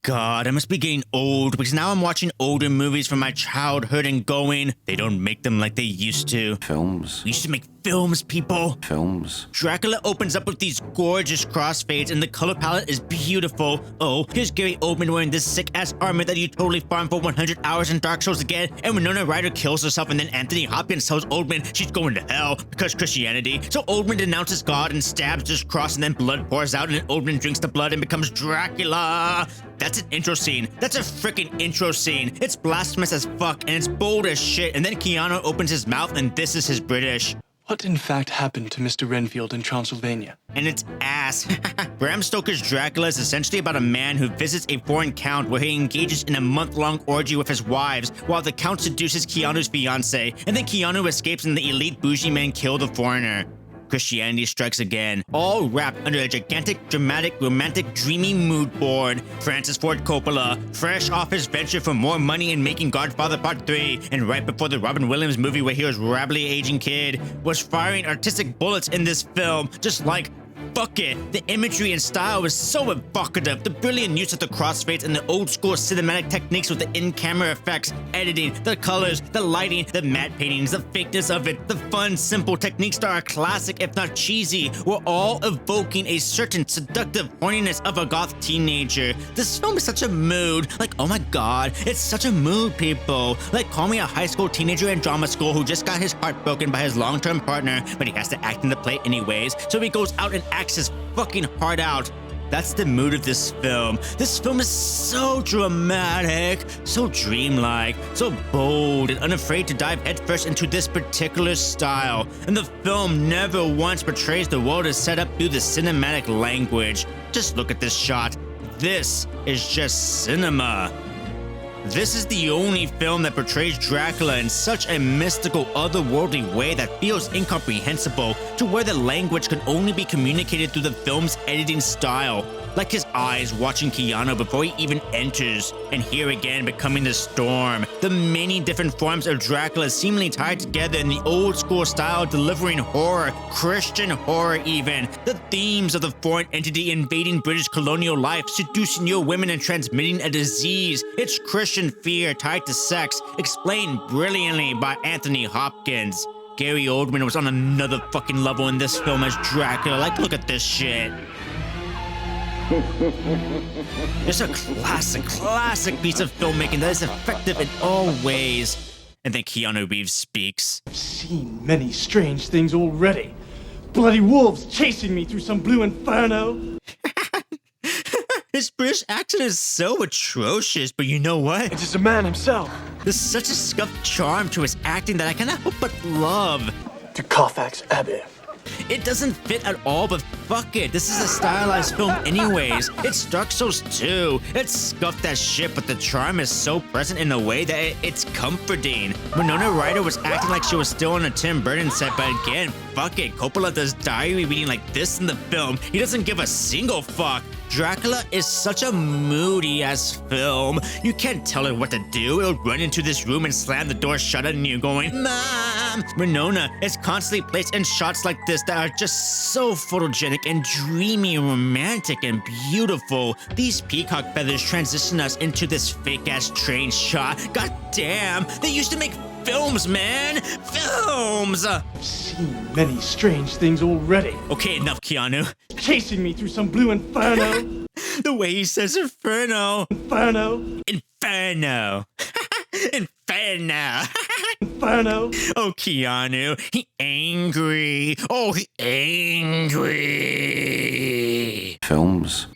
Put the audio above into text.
God, I must be getting old because now I'm watching older movies from my childhood and going, they don't make them like they used to. Films. We used to make films, people. Films. Dracula opens up with these gorgeous crossfades and the color palette is beautiful. Oh, here's Gary Oldman wearing this sick-ass armor that you totally farmed for 100 hours in Dark Souls again, and Winona Ryder kills herself and then Anthony Hopkins tells Oldman she's going to hell because Christianity. So Oldman denounces God and stabs this cross and then blood pours out and Oldman drinks the blood and becomes Dracula. That's an intro scene. That's a freaking intro scene. It's blasphemous as fuck and it's bold as shit, and then Keanu opens his mouth and this is his British. What in fact happened to Mr. Renfield in Transylvania? And it's ass. Bram Stoker's Dracula is essentially about a man who visits a foreign count where he engages in a month-long orgy with his wives while the count seduces Keanu's fiancée, and then Keanu escapes and the elite bougie men kill the foreigner. Christianity strikes again, all wrapped under a gigantic, dramatic, romantic, dreamy mood board. Francis Ford Coppola, fresh off his venture for more money in making Godfather Part 3, and right before the Robin Williams movie where he was rabidly aging kid, was firing artistic bullets in this film, just like fuck it. The imagery and style is so evocative. The brilliant use of the crossfades and the old school cinematic techniques with the in-camera effects, editing, the colors, the lighting, the matte paintings, the fakeness of it, the fun, simple techniques that are classic if not cheesy, were all evoking a certain seductive horniness of a goth teenager. This film is such a mood. Like, oh my god, it's such a mood, people. Like, call me a high school teenager in drama school who just got his heart broken by his long-term partner, but he has to act in the play anyways, so he goes out and acts his fucking heart out. That's the mood of this film. This film is so dramatic, so dreamlike, so bold, and unafraid to dive headfirst into this particular style. And the film never once portrays the world as set up through the cinematic language. Just look at this shot. This is just cinema. This is the only film that portrays Dracula in such a mystical, otherworldly way that feels incomprehensible, to where the language can only be communicated through the film's editing style. Like his eyes watching Keanu before he even enters, and here again becoming the storm. The many different forms of Dracula seemingly tied together in the old school style, delivering horror, Christian horror even. The themes of the foreign entity invading British colonial life, seducing your women and transmitting a disease. It's Christian fear tied to sex, explained brilliantly by Anthony Hopkins. Gary Oldman was on another fucking level in this film as Dracula. Like, look at this shit. It's a classic piece of filmmaking that is effective in all ways. And then Keanu Reeves speaks. I've seen many strange things already. Bloody wolves chasing me through some blue inferno. His British accent is so atrocious, but you know what? It is a man himself. There's such a scuffed charm to his acting that I cannot help but love. To Carfax Abbey. It doesn't fit at all, but fuck it. This is a stylized film anyways. It's Dark Souls 2. It's scuffed as shit, but the charm is so present in a way that it's comforting. Winona Ryder was acting like she was still on a Tim Burton set, but again, fuck it. Coppola does diary reading like this in the film. He doesn't give a single fuck. Dracula is such a moody ass film. You can't tell it what to do. It'll run into this room and slam the door shut on you going, Mom! Winona is constantly placed in shots like this that are just so photogenic and dreamy and romantic and beautiful. These peacock feathers transition us into this fake ass train shot. God damn, they used to make films, man! Films! I've seen many strange things already. Okay, enough, Keanu. Chasing me through some blue inferno. The way he says inferno. Inferno. Inferno. Inferno. Inferno. Oh, Keanu. He angry. Oh, he angry. Films.